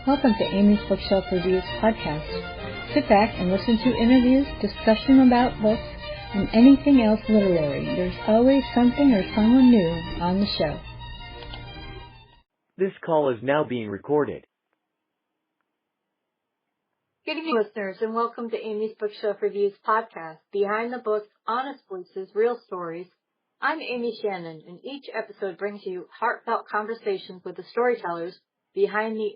Welcome to Amy's Bookshelf Reviews podcast. Sit back and listen to interviews, discussion about books, and anything else literary. There's always something or someone new on the show. This call is now being recorded. Good evening, listeners, and welcome to Amy's Bookshelf Reviews podcast, Behind the Books, Honest Voices, Real Stories. I'm Amy Shannon, and each episode brings you heartfelt conversations with the storytellers behind the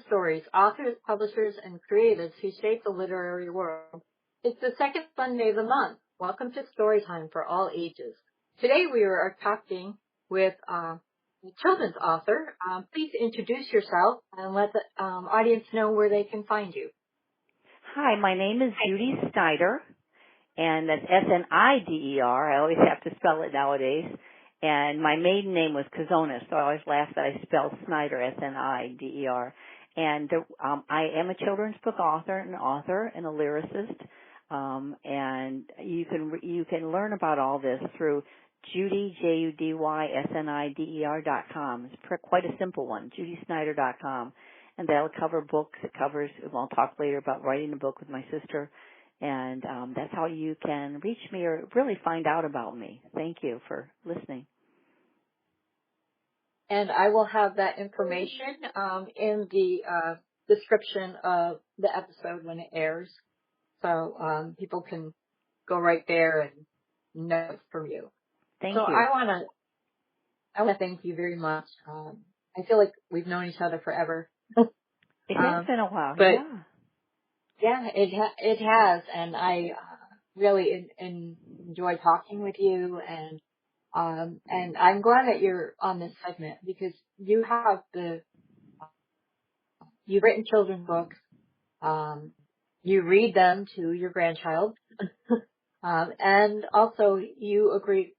stories, authors, publishers, and creatives who shape the literary world. It's the second Sunday of the month. Welcome to Storytime for all ages. Today we are talking with a children's author. Please introduce yourself and let the audience know where they can find you. Hi, my name is Judy Snider, and that's S-N-I-D-E-R. I always have to spell it nowadays. And my maiden name was Kazonis, so I always laugh that I spelled Snider, S-N-I-D-E-R. And I am a children's book author and a lyricist. And you can learn about all this through Judy, JUDY-SNIDER.com. It's quite a simple one, JudySnider.com. And that'll cover books. I'll talk later about writing a book with my sister. And that's how you can reach me or really find out about me. Thank you for listening. And I will have that information in the description of the episode when it airs. So people can go right there and know it's from you. Thank you. I want to thank you very much. I feel like we've known each other forever. It has been a while, but yeah. Yeah, it has, and I really enjoy talking with you, and I'm glad that you're on this segment because you've written children's books, you read them to your grandchild, and also you agree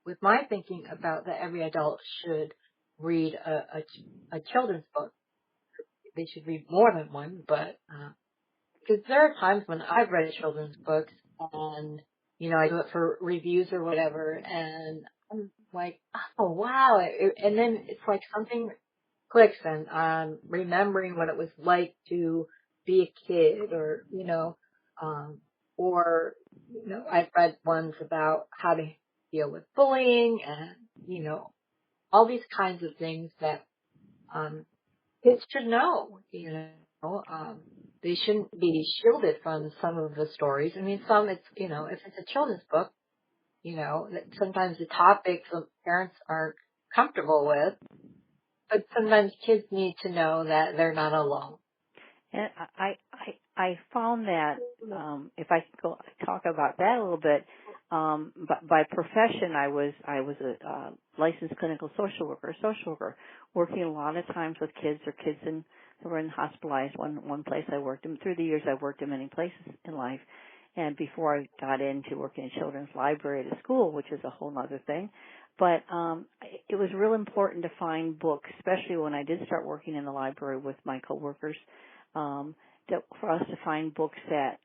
with my thinking about that every adult should read a children's book. They should read more than one, but because there are times when I've read children's books and, I do it for reviews or whatever, and I'm like, oh, wow. And then it's like something clicks and I'm remembering what it was like to be a kid or, I've read ones about how to deal with bullying and, all these kinds of things that kids should know, they shouldn't be shielded from some of the stories. I mean, some if it's a children's book, that sometimes the topics of parents aren't comfortable with, but sometimes kids need to know that they're not alone. And I found that, if I could talk about that a little bit, but by profession, I was a licensed clinical social worker, working a lot of times with kids who were hospitalized. One place I worked in. Through the years, I worked in many places in life. And before I got into working in children's library at a school, which is a whole other thing, but it was real important to find books, especially when I did start working in the library with my coworkers, for us to find books that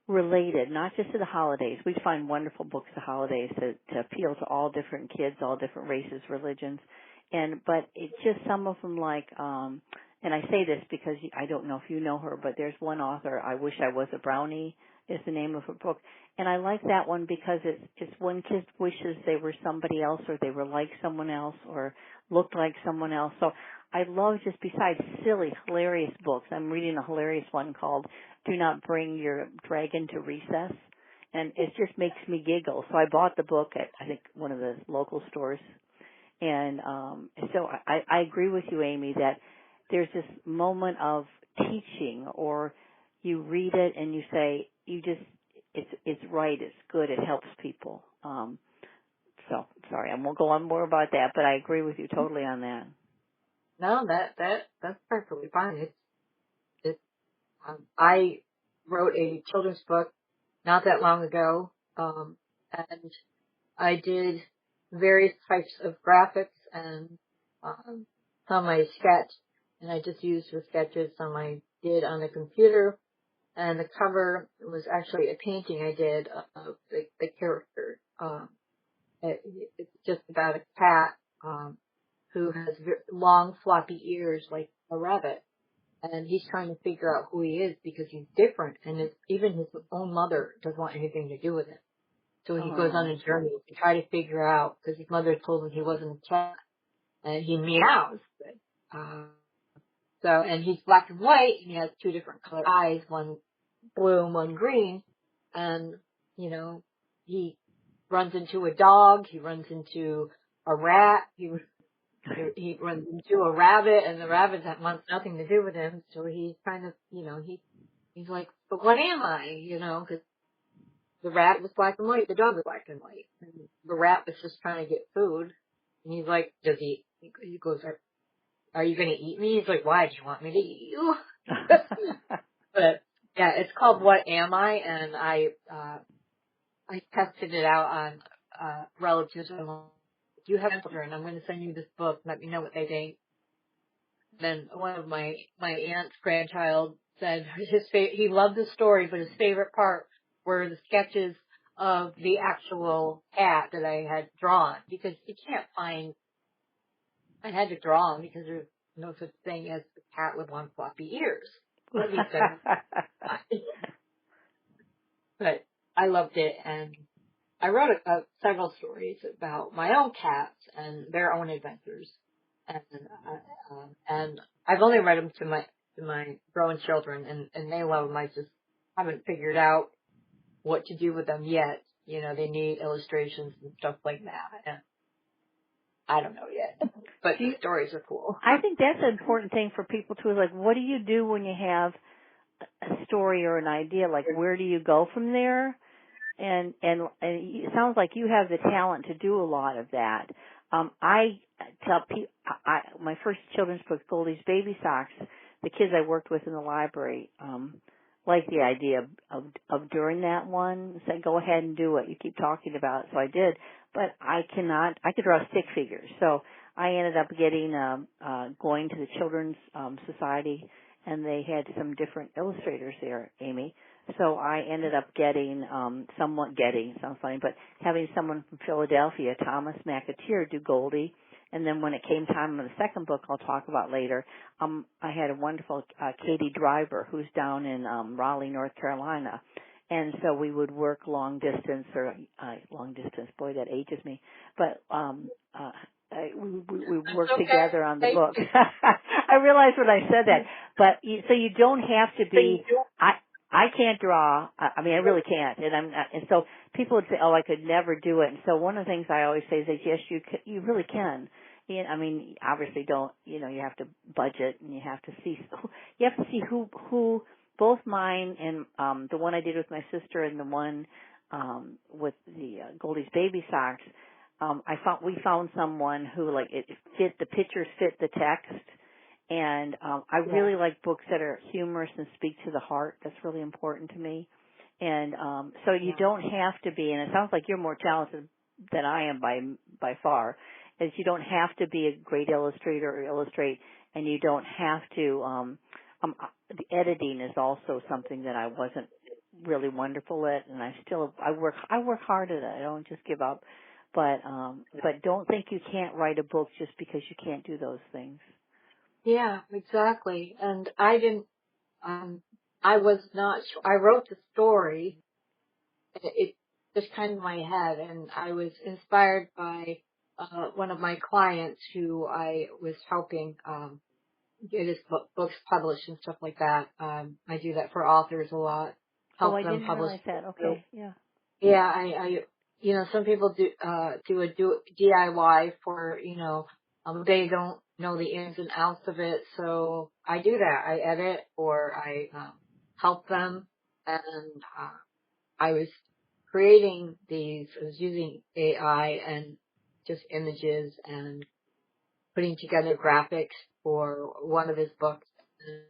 related, not just to the holidays. We'd find wonderful books to holidays to appeal to all different kids, all different races, religions. But it's just some of them and I say this because I don't know if you know her, but there's one author, I Wish I Was a Brownie is the name of her book. And I like that one because it's when kids wishes they were somebody else or they were like someone else or looked like someone else. So I love just besides silly, hilarious books. I'm reading a hilarious one called Do Not Bring Your Dragon to Recess. And it just makes me giggle. So I bought the book at, I think, one of the local stores. And so I agree with you, Amy, that there's this moment of teaching or you read it and you say, it's right, it's good, it helps people. So, sorry, I won't go on more about that, but I agree with you totally on that. No, that's perfectly fine. I wrote a children's book not that long ago, and I did various types of graphics and some I sketched, and I just used the sketches. Some I did on the computer, and the cover was actually a painting I did of the character. It's just about a cat who has long floppy ears like a rabbit. And he's trying to figure out who he is because he's different, and even his own mother doesn't want anything to do with him. So he goes on a journey to try to figure out, because his mother told him he wasn't a cat, and he meows. And he's black and white, and he has two different colored eyes, one blue and one green, and, you know, he runs into a dog, he runs into a rat, he runs into a rabbit, and the rabbit wants nothing to do with him, so he's kind of, you know, he's like, but what am I, you know, because the rat was black and white, the dog was black and white, and the rat was just trying to get food, and he's like, he goes, are you going to eat me? He's like, why, do you want me to eat you? But, yeah, it's called What Am I, and I tested it out on relatives. Do you have children? I'm going to send you this book. Let me know what they think. Then one of my aunt's grandchild said he loved the story, but his favorite part were the sketches of the actual cat that I had drawn, because you can't find. I had to draw them because there's no such thing as a cat with one floppy ears. But I loved it, and I wrote several stories about my own cats and their own adventures, and I've only read them to my grown children, and they love them. I just haven't figured out what to do with them yet. You know, they need illustrations and stuff like that, and I don't know yet. But the stories are cool. I think that's an important thing for people too. Is like, what do you do when you have a story or an idea? Like, where do you go from there? And it sounds like you have the talent to do a lot of that. I tell people, my first children's book, Goldie's Baby Socks, the kids I worked with in the library, like the idea of doing that one. Said, go ahead and do it. You keep talking about it, so I did. But I could draw stick figures. So I ended up going to the Children's Society, and they had some different illustrators there, Amy. So I ended up sounds funny, but having someone from Philadelphia, Thomas McAteer, do Goldie. And then when it came time on the second book I'll talk about later, I had a wonderful Katie Driver, who's down in Raleigh, North Carolina. And so we would work long distance, boy, that ages me. But we worked together on the book. I realized when I said that. But so you don't have to be, I can't draw. I mean, I really can't. And so people would say, oh, I could never do it. And so one of the things I always say is that, yes, you really can. I mean, obviously you have to budget, and you have to see who both mine and the one I did with my sister and the one with the Goldie's Baby Socks. We found someone who, like, the pictures fit the text. And I really like books that are humorous and speak to the heart. That's really important to me. And so you don't have to be, and it sounds like you're more talented than I am by far, is you don't have to be a great illustrator or illustrate, and you don't have to, the editing is also something that I wasn't really wonderful at, and I work hard at it. I don't just give up. But don't think you can't write a book just because you can't do those things. Yeah, exactly. And I didn't, I was not sure. I wrote the story. It just kind of in my head, and I was inspired by one of my clients who I was helping get his books published and stuff like that. I do that for authors a lot. Help them didn't publish. realize that. Okay, yeah. Yeah, I some people do DIY for, they don't know the ins and outs of it, so I do that. I edit, or I help them, and I was creating these. I was using AI and just images and putting together graphics for one of his books. And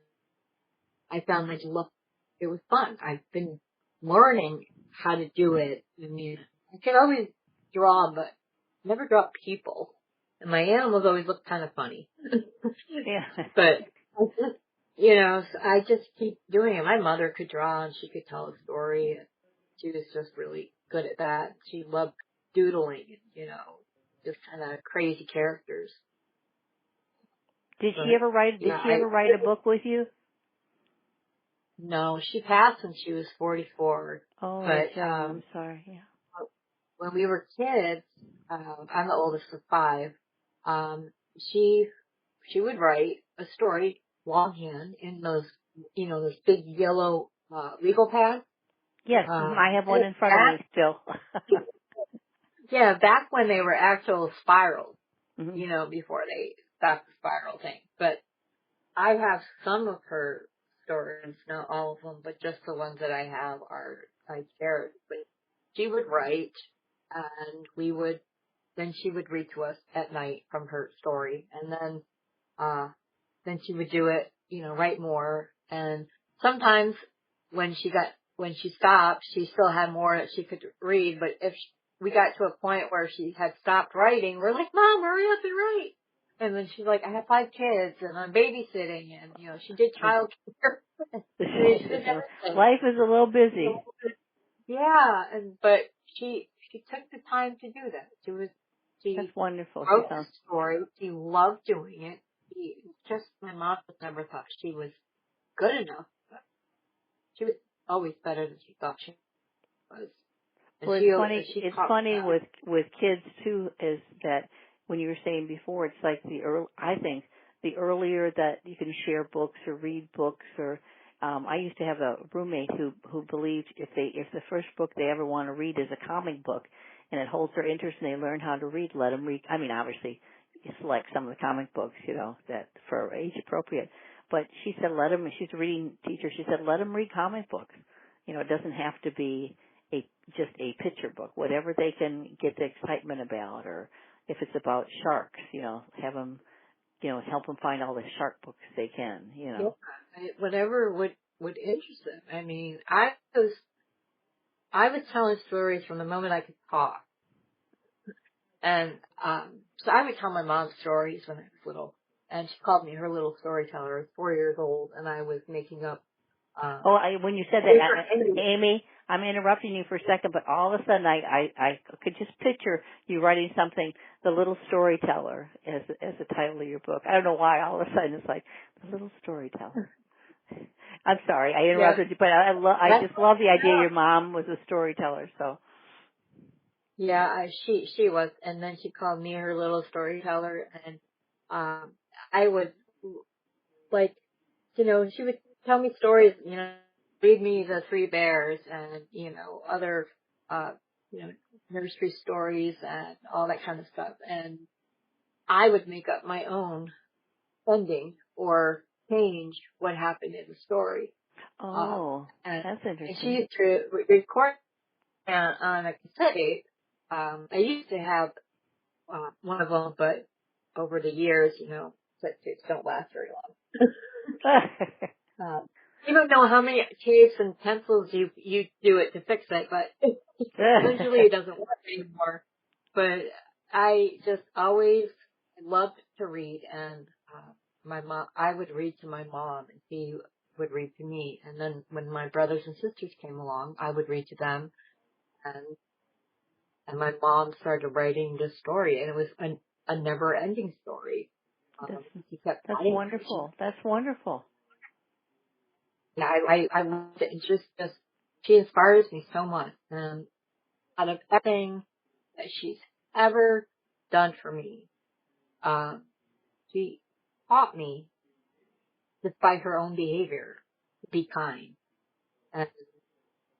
I found it was fun. I've been learning how to do it. I mean, I can always draw, but never draw people. And my animals always look kind of funny. Yeah. But, so I just keep doing it. My mother could draw, and she could tell a story. She was just really good at that. She loved doodling, just kind of crazy characters. Did but she ever write? Did yeah, she ever write a book with you? no, she passed when she was 44. Oh, that's But young. I'm sorry. Yeah. when we were kids, I'm the oldest of five. Um, she would write a story longhand in those, those big yellow legal pads. Yes, I have one in front of me still. Yeah, back when they were actual spirals, hmm before they stopped the spiral thing. But I have some of her stories, not all of them, but just the ones that I have I shared. But she would write, and then she would read to us at night from her story, and then she would do it, write more. And sometimes when she stopped, she still had more that she could read. But if we got to a point where she had stopped writing, we're like, Mom, hurry up and write. And then she's like, I have 5 kids and I'm babysitting, and she did child care. She did everything. Life is a little busy. Yeah, but she took the time to do that. That's She wonderful. She wrote the sounds. story. She loved doing it. My mom just never thought she was good enough. But she was always better than she thought she was. And Well, it's funny. she It's taught me funny that. with kids too. Is that when you were saying before? It's like I think the earlier that you can share books or read books, or I used to have a roommate who believed if the first book they ever want to read is a comic book, and it holds their interest and they learn how to read, let them read. I mean, obviously, you select some of the comic books, that for age appropriate. But she said, let them. She's a reading teacher. She said, let them read comic books. It doesn't have to be just a picture book, whatever they can get the excitement about, or if it's about sharks, have them, help them find all the shark books they can, Yeah, whatever would interest them. I mean, I was telling stories from the moment I could talk. And so I would tell my mom stories when I was little, and she called me her little storyteller. I was 4 years old, and I was making up. Oh, when you said that, Amy, I'm interrupting you for a second, but all of a sudden I could just picture you writing something, The Little Storyteller, as the title of your book. I don't know why all of a sudden it's like, The Little Storyteller. I'm sorry, I interrupted you, but I just love the idea your mom was a storyteller, so. Yeah, she was, and then she called me her little storyteller, and I would she would tell me stories, read me the 3 Bears and other uh nursery stories and all that kind of stuff, and I would make up my own ending or change what happened in the story. Oh, And that's interesting. she used to record on a cassette tape. I used to have one of them, but over the years, cassette tapes don't last very long. You don't know how many tapes and pencils you do it to fix it, but eventually it doesn't work anymore. But I just always loved to read, and I would read to my mom, and she would read to me. And then when my brothers and sisters came along, I would read to them, and my mom started writing this story, and it was a never-ending story. She kept That's adding to it. wonderful. That's wonderful. Yeah, I loved it. It's just she inspires me so much. And out of everything that she's ever done for me, she taught me, just by her own behavior, to be kind. And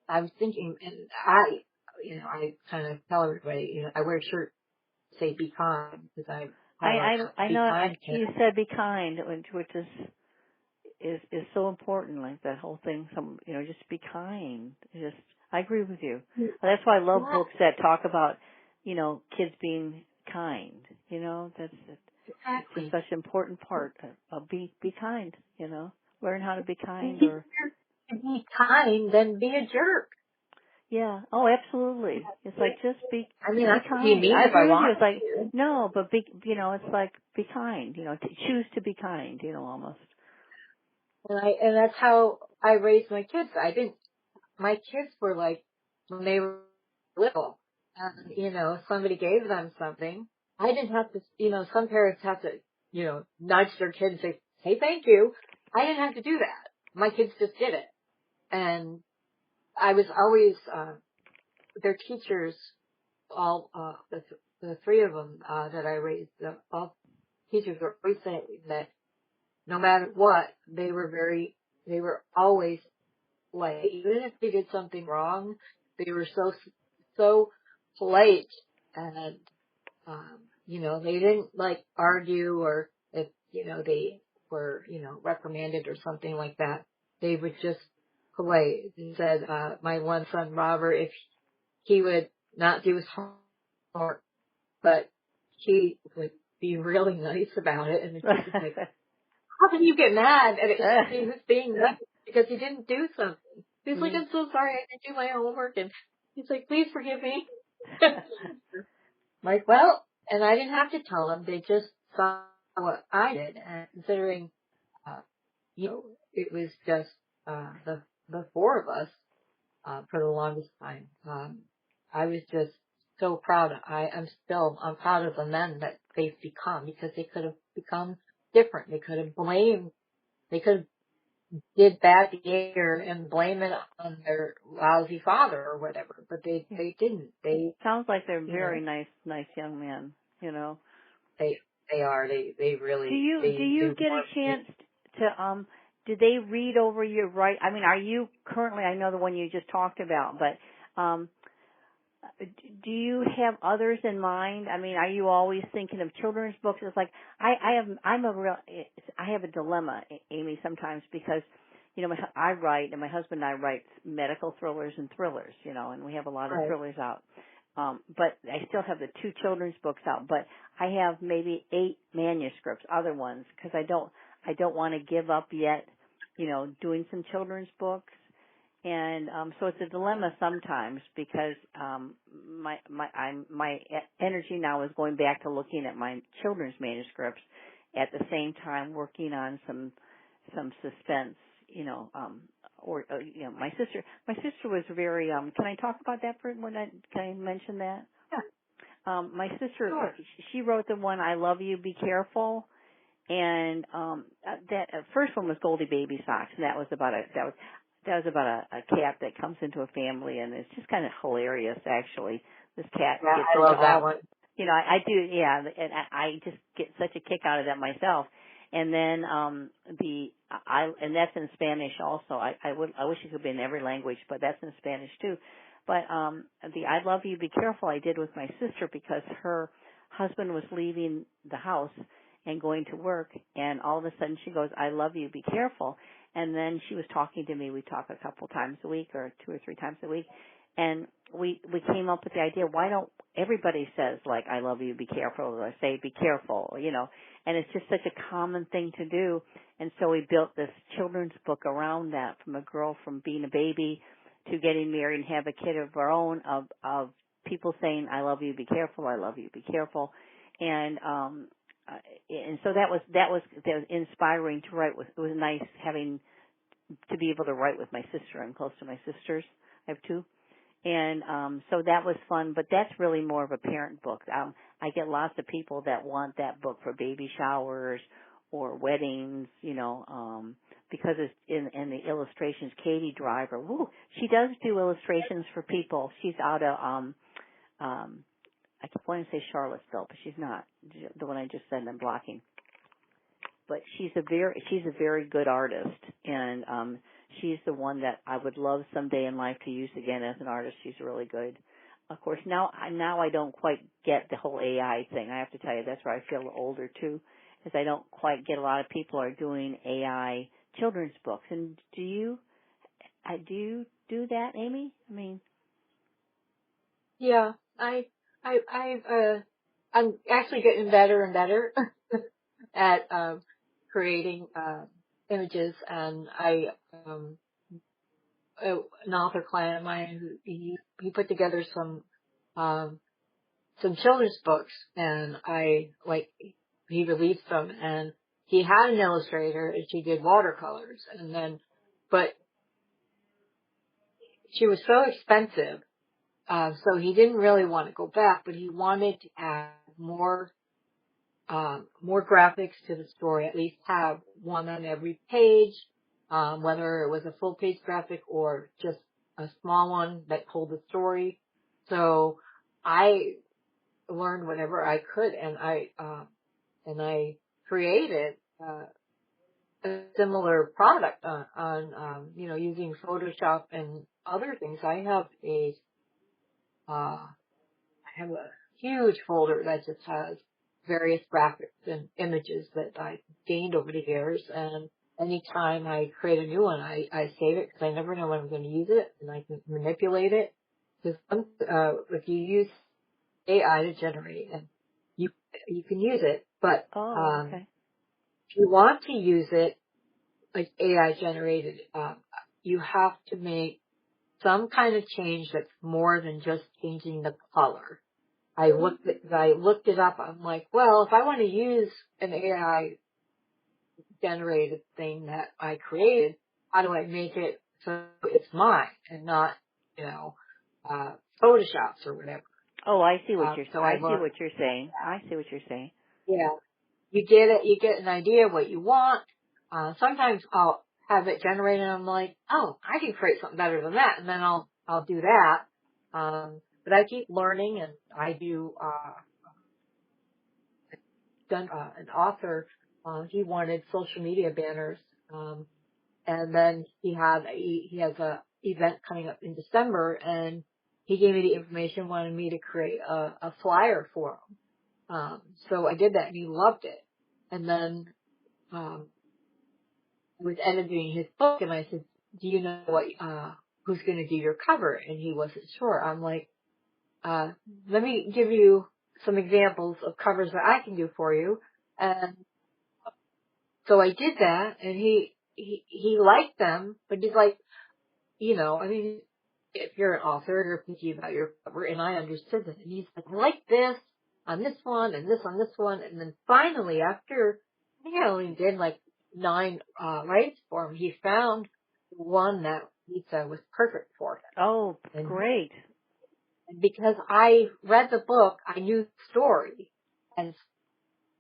I was thinking, and I kind of tell everybody, I wear a shirt that say "Be kind" because I like I be know kind. you said be kind, which is so important. Like that whole thing. Just be kind. I agree with you. That's why I love Yeah, books that talk about kids being kind. That's it's just exactly. such an important part of be kind. Learn how to be kind. Easier Or to be kind than be a jerk. yeah. Oh, absolutely. It's like just be I mean, I could be kind. mean I if I agree with you. want It's like to. no, but it's like be kind. Choose to be kind. Almost. And that's how I raised my kids. My kids were like, when they were little, and, somebody gave them something. I didn't have to, some parents have to nudge their kid and say thank you. I didn't have to do that. My kids just did it. And I was always, their teachers, all, the three of them, that I raised, all teachers were always saying that no matter what, they were always polite. Even if they did something wrong, they were so polite and, they didn't like argue or if, they were, reprimanded or something like that. They would just polite. And said, my one son, Robert, if he would not do his homework, but he would be really nice about it. And the teacher's like, how can you get mad at it? He was being nice because he didn't do something. He's like, I'm so sorry, I didn't do my homework. And he's like, please forgive me. Like, well, and I didn't have to tell them. They just saw what I did. And considering, it was just the four of us for the longest time. I was just so proud. I'm proud of the men that they've become because they could have become different. They could have did bad behavior and blame it on their lousy father or whatever, but they didn't. They sounds like they're very nice young men. They are. They really. Do you get a chance to did they read over your right? I mean, are you currently? I know the one you just talked about, but do you have others in mind? I mean, are you always thinking of children's books? It's like I have a dilemma, Amy, sometimes because I write and my husband and I write medical thrillers and thrillers, and we have a lot of thrillers out. But I still have the 2 children's books out, but I have maybe 8 manuscripts, other ones, because I don't want to give up yet, doing some children's books. And so it's a dilemma sometimes because my energy now is going back to looking at my children's manuscripts at the same time working on some suspense, my sister was very can I talk about that can I mention that? Yeah. My sister, Sure. she wrote the one I Love You, Be Careful, and that first one was Goldie Baby Socks, and that was about a cat that comes into a family, and it's just kind of hilarious, actually. This cat gets I love that one. I do, yeah, and I just get such a kick out of that myself. And then and that's in Spanish also. I wish it could be in every language, but that's in Spanish too. But the I Love You, Be Careful I did with my sister because her husband was leaving the house and going to work, and all of a sudden she goes, I love you, be careful. And then she was talking to me. We talk a couple times a week or 2 or 3 times a week. And we came up with the idea, why don't everybody says like, I love you, be careful, or say be careful, and it's just such a common thing to do. And so we built this children's book around that, from a girl from being a baby to getting married and have a kid of her own, of people saying, I love you, be careful, I love you, be careful. And so that was inspiring to write with. It was nice having to be able to write with my sister. I'm close to my sisters. I have 2. And so that was fun, but that's really more of a parent book. I get lots of people that want that book for baby showers or weddings, because it's in the illustrations. Katie Driver, she does do illustrations for people. She's out of I keep wanting to say Charlottesville, but she's not. The one I just said I'm blocking. But she's a very good artist, and she's the one that I would love someday in life to use again as an artist. She's really good. Of course, now I don't quite get the whole AI thing. I have to tell you, that's where I feel older too, is I don't quite get a lot of people are doing AI children's books. And do you do that, Amy? I mean, yeah, I'm actually getting better and better at creating images, and an author client of mine, he put together some children's books, and he released them, and he had an illustrator, and she did watercolors, but she was so expensive, so he didn't really want to go back, but he wanted to add more more graphics to the story, at least have one on every page, whether it was a full page graphic or just a small one that told the story. So I learned whatever I could, and I created a similar product on using Photoshop and other things. I have a huge folder that just has various graphics and images that I gained over the years, and anytime I create a new one, I save it because I never know when I'm going to use it, and I can manipulate it. Because if you use AI to generate, and you can use it, but Okay. if you want to use it like AI generated, you have to make some kind of change that's more than just changing the color. I looked it up. I'm like, well, if I want to use an AI generated thing that I created, how do I make it so it's mine and not, Photoshop's or whatever? Oh, I see what So I learned. saying. I see what you're saying. Yeah, you get it. You get an idea of what you want. Sometimes I'll have it generated, and I'm like, oh, I can create something better than that, and then I'll do that. But I keep learning, and I do. An author. He wanted social media banners, and then he has a event coming up in December, and he gave me the information, wanted me to create a flyer for him. So I did that, and he loved it. And then I was editing his book, and I said, "Do you know who's going to do your cover?" And he wasn't sure. I'm like, "Let me give you some examples of covers that I can do for you." And so I did that, and he liked them, but he's like, I mean, if you're an author, you're thinking about your cover, and I understood that. And he's like, I like this on this one, and this on this one, and then finally, after I think I only did like 9 writes for him, he found one that he said was perfect for him. Oh, And great. because I read the book, I knew the story, and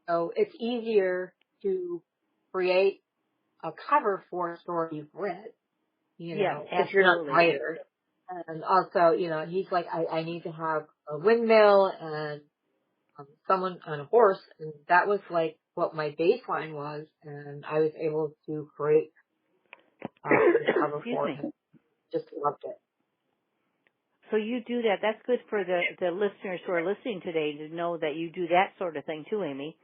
so it's easier to create a cover for a story you've read, Yes, if you're not a absolutely. writer. And also, he's like, I need to have a windmill and someone on a horse, and that was like what my baseline was, and I was able to create the cover Excuse for me. him. Just loved it. So you do that. That's good for the listeners who are listening today to know that you do that sort of thing too, Amy.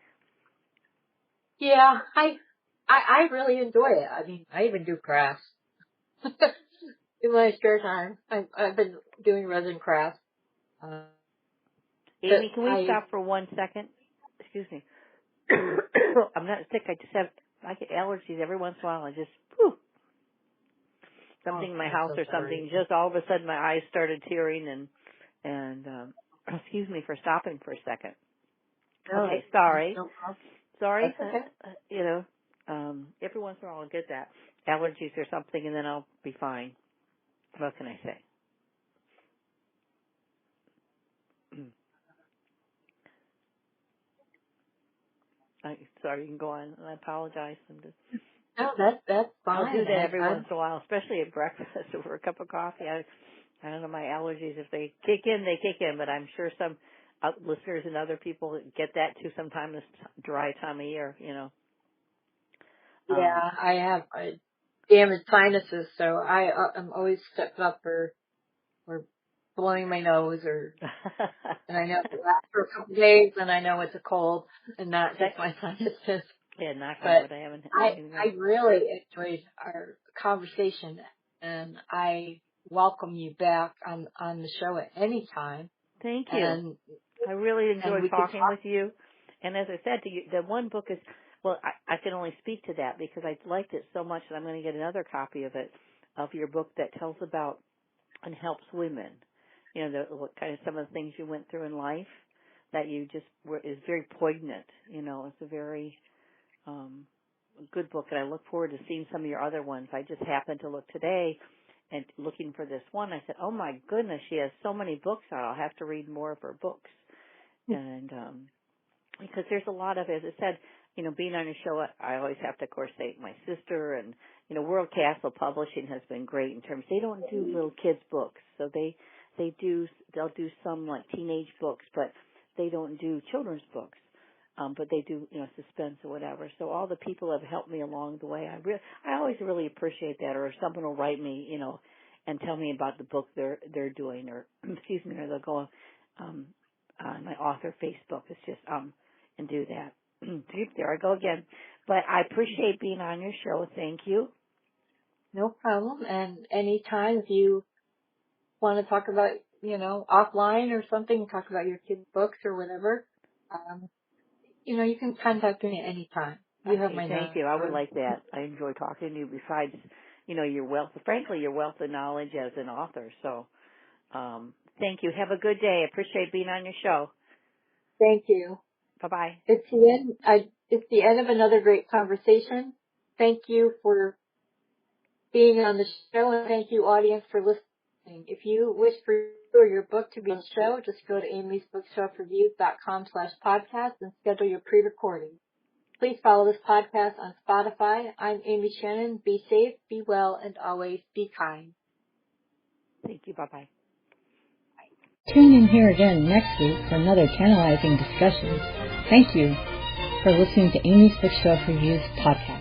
Yeah, I really enjoy it. I mean, I even do crafts. In my spare time, I've been doing resin crafts. Amy, can we stop for 1 second? Excuse me. I'm not sick. I get allergies every once in a while. I just, something in my house or something. Just all of a sudden my eyes started tearing and excuse me for stopping for a second. Okay, sorry. Sorry. That's okay. Every once in a while I'll get that. Allergies or something and then I'll be fine. What can I say? Sorry, you can go on. I apologize. No, that's fine. I'll do that every once in a while, especially at breakfast over a cup of coffee. I don't know, my allergies, if they kick in, they kick in, but I'm sure some listeners and other people get that too sometime this dry time of year, Yeah, I have damaged sinuses, so I'm always stepped up or blowing my nose, and I know it lasts for a couple of days, and I know it's a cold, and that hits my sinuses. Yeah, knock on wood, I haven't. I really enjoyed our conversation, and I welcome you back on the show at any time. Thank you. And I really enjoyed talking with talk. you. And as I said to you, the one book is, well, I can only speak to that because I liked it so much that I'm going to get another copy of it, of your book that tells about and helps women. What kind of some of the things you went through in life that you just is very poignant. It's a very good book, and I look forward to seeing some of your other ones. I just happened to look today and looking for this one. I said, oh my goodness, she has so many books out. I'll have to read more of her books. And because there's a lot of, as I said, being on your show, I always have to, of course, thank my sister, and World Castle Publishing has been great in terms. They don't do little kids books, so they'll do some like teenage books, but they don't do children's books. But they do, suspense or whatever. So all the people have helped me along the way. I always really appreciate that. Or someone will write me, and tell me about the book they're doing, or excuse me, or they'll go on my author Facebook. It's just and do that. There I go again. But I appreciate being on your show. Thank you. No problem. And anytime if you want to talk about, offline or something, talk about your kids' books or whatever, you can contact me at any time. You have my number. Thank you. I would like that. I enjoy talking to you. Besides, your wealth of knowledge as an author. So, thank you. Have a good day. I appreciate being on your show. Thank you. Bye-bye. It's the end of another great conversation. Thank you for being on the show, and thank you, audience, for listening. If you wish for you or your book to be on the show, just go to amysbookshelfreviews.com/podcast and schedule your pre-recording. Please follow this podcast on Spotify. I'm Amy Shannon. Be safe, be well, and always be kind. Thank you. Bye-bye. Tune in here again next week for another tantalizing discussion. Thank you for listening to Amy's Bookshelf Reviews podcast.